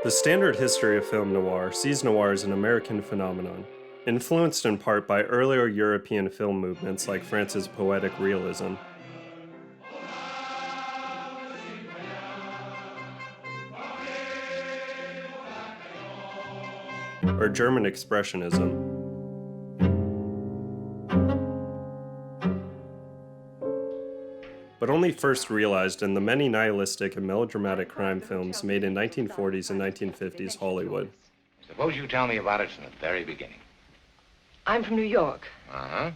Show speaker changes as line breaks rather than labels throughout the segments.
The standard history of film noir sees noir as an American phenomenon, influenced in part by earlier European film movements like France's poetic realism or German expressionism. But only first realized in the many nihilistic and melodramatic crime films made in 1940s and 1950s Hollywood.
Suppose you tell me about it from the very beginning.
I'm from New York.
Uh-huh.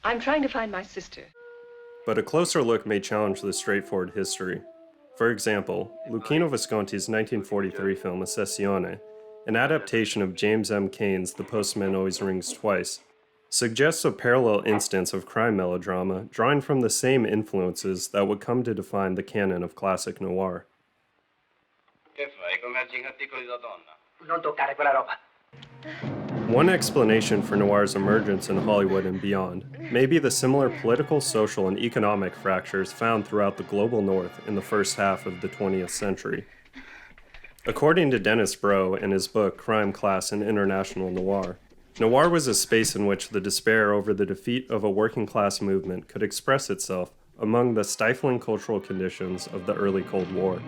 I'm trying to find my sister.
But a closer look may challenge the straightforward history. For example, Luchino Visconti's 1943 film Ossessione, an adaptation of James M. Cain's The Postman Always Rings Twice, suggests a parallel instance of crime melodrama drawing from the same influences that would come to define the canon of classic noir. One explanation for noir's emergence in Hollywood and beyond may be the similar political, social, and economic fractures found throughout the global north in the first half of the 20th century. According to Dennis Broe in his book Crime, Class, and International Noir, noir was a space in which the despair over the defeat of a working-class movement could express itself among the stifling cultural conditions of the early Cold War.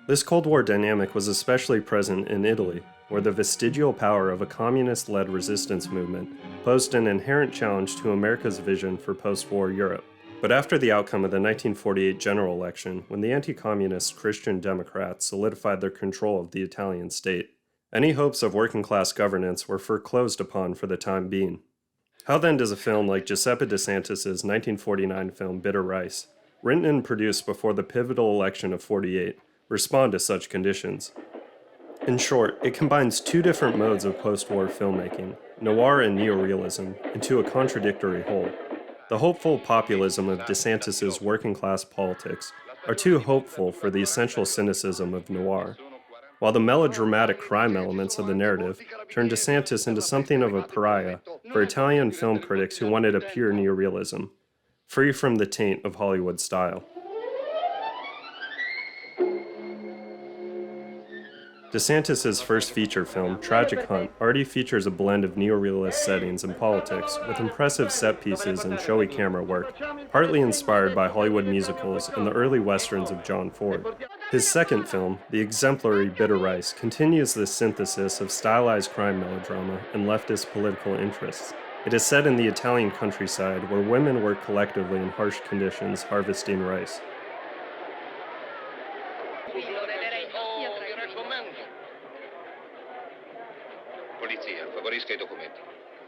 This Cold War dynamic was especially present in Italy, where the vestigial power of a communist-led resistance movement posed an inherent challenge to America's vision for post-war Europe. But after the outcome of the 1948 general election, when the anti-communist Christian Democrats solidified their control of the Italian state, any hopes of working-class governance were foreclosed upon for the time being. How then does a film like Giuseppe DeSantis' 1949 film Bitter Rice, written and produced before the pivotal election of '48, respond to such conditions? In short, it combines two different modes of post-war filmmaking, noir and neorealism, into a contradictory whole. The hopeful populism of DeSantis' working-class politics are too hopeful for the essential cynicism of noir, while the melodramatic crime elements of the narrative turn DeSantis into something of a pariah for Italian film critics who wanted a pure neorealism, free from the taint of Hollywood style. DeSantis' first feature film, Tragic Hunt, already features a blend of neorealist settings and politics, with impressive set pieces and showy camera work, partly inspired by Hollywood musicals and the early westerns of John Ford. His second film, the exemplary Bitter Rice, continues this synthesis of stylized crime melodrama and leftist political interests. It is set in the Italian countryside, where women work collectively in harsh conditions harvesting rice.
Polizia, favorisca I documenti.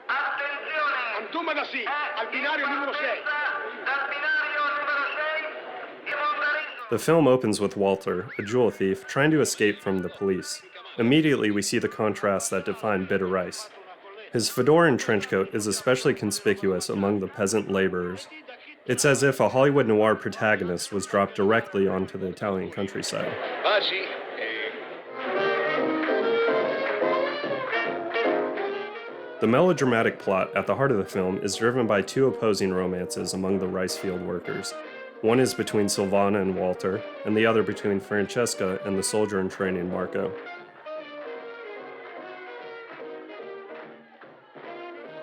Attenzione! Antuma da sì, al binario numero 6. Dal binario numero 6,
The film opens with Walter, a jewel thief, trying to escape from the police. Immediately we see the contrasts that define Bitter Rice. His fedora and trench coat is especially conspicuous among the peasant laborers. It's as if a Hollywood noir protagonist was dropped directly onto the Italian countryside. The melodramatic plot at the heart of the film is driven by two opposing romances among the rice field workers. One is between Silvana and Walter, and the other between Francesca and the soldier in training Marco.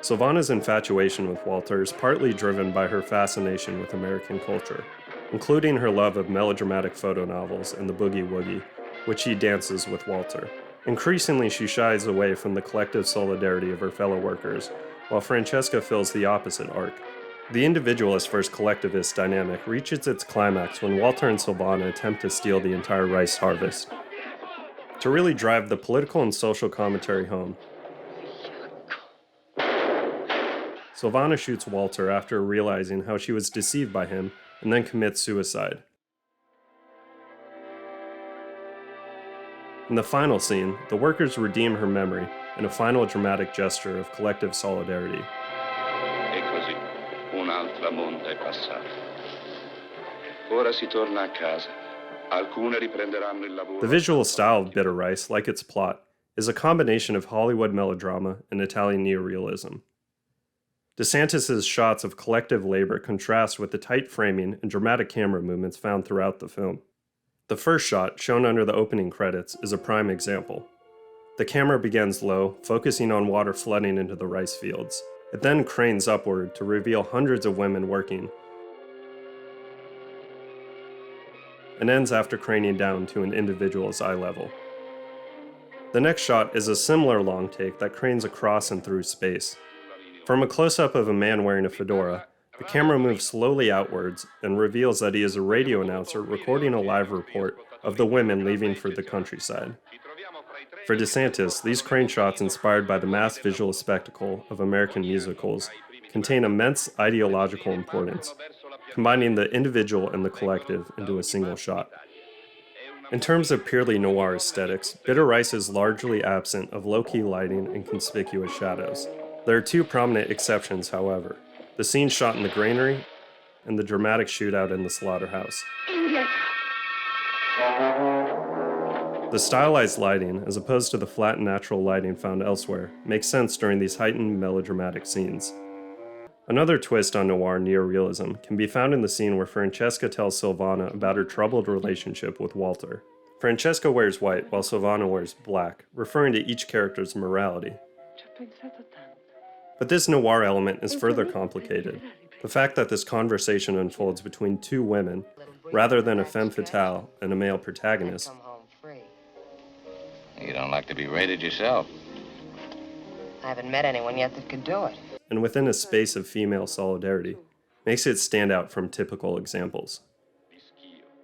Silvana's infatuation with Walter is partly driven by her fascination with American culture, including her love of melodramatic photo novels and the boogie woogie, which she dances with Walter. Increasingly, she shies away from the collective solidarity of her fellow workers, while Francesca fills the opposite arc. The individualist versus collectivist dynamic reaches its climax when Walter and Silvana attempt to steal the entire rice harvest. To really drive the political and social commentary home, Silvana shoots Walter after realizing how she was deceived by him and then commits suicide. In the final scene, the workers redeem her memory in a final dramatic gesture of collective solidarity.
E così, un'altra monta è passata. Ora si torna a casa. Alcune riprenderanno il lavoro.
The visual style of Bitter Rice, like its plot, is a combination of Hollywood melodrama and Italian neorealism. DeSantis' shots of collective labor contrast with the tight framing and dramatic camera movements found throughout the film. The first shot, shown under the opening credits, is a prime example. The camera begins low, focusing on water flooding into the rice fields. It then cranes upward to reveal hundreds of women working, and ends after craning down to an individual's eye level. The next shot is a similar long take that cranes across and through space. From a close-up of a man wearing a fedora, the camera moves slowly outwards and reveals that he is a radio announcer recording a live report of the women leaving for the countryside. For DeSantis, these crane shots inspired by the mass visual spectacle of American musicals contain immense ideological importance, combining the individual and the collective into a single shot. In terms of purely noir aesthetics, Bitter Rice is largely absent of low-key lighting and conspicuous shadows. There are two prominent exceptions, however: the scene shot in the granary and the dramatic shootout in the slaughterhouse. The stylized lighting, as opposed to the flat and natural lighting found elsewhere, makes sense during these heightened melodramatic scenes. Another twist on noir neorealism can be found in the scene where Francesca tells Silvana about her troubled relationship with Walter. Francesca wears white while Silvana wears black, referring to each character's morality. But this noir element is further complicated. The fact that this conversation unfolds between two women, rather than a femme fatale and a male protagonist.
You don't like to be raided yourself.
I haven't met anyone yet that could do it.
And within a space of female solidarity, makes it stand out from typical examples.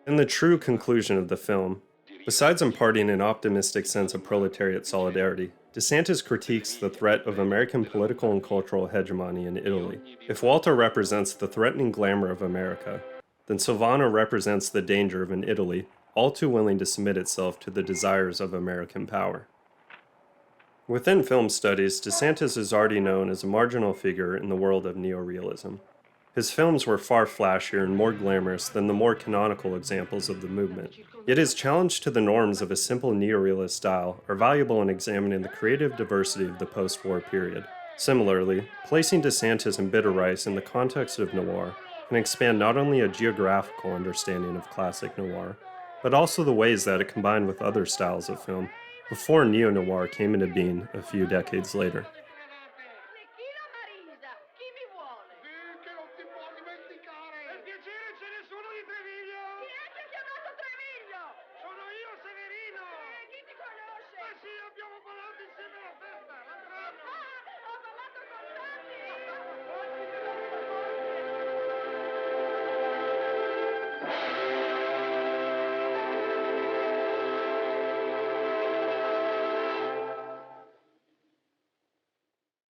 In the true conclusion of the film, besides imparting an optimistic sense of proletariat solidarity, DeSantis critiques the threat of American political and cultural hegemony in Italy. If Walter represents the threatening glamour of America, then Silvana represents the danger of an Italy all too willing to submit itself to the desires of American power. Within film studies, DeSantis is already known as a marginal figure in the world of neorealism. His films were far flashier and more glamorous than the more canonical examples of the movement. Yet his challenge to the norms of a simple neorealist style are valuable in examining the creative diversity of the post-war period. Similarly, placing DeSantis and Bitter Rice in the context of noir can expand not only a geographical understanding of classic noir, but also the ways that it combined with other styles of film before neo-noir came into being a few decades later.